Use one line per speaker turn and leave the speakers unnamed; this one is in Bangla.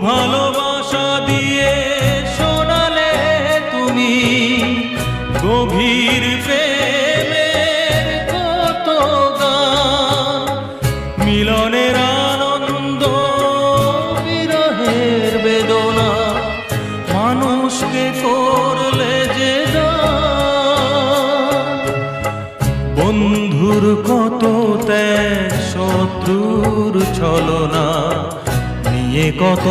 ভালোবাসা দিয়ে শোনালে তুমি গভীর প্রেমের কত গান, মিলনের আনন্দ বিরহের বেদনা, মানুষকে করলে যে দান। বন্ধুর কত ত্যাগ, শত্রুর ছলনা নিয়ে কত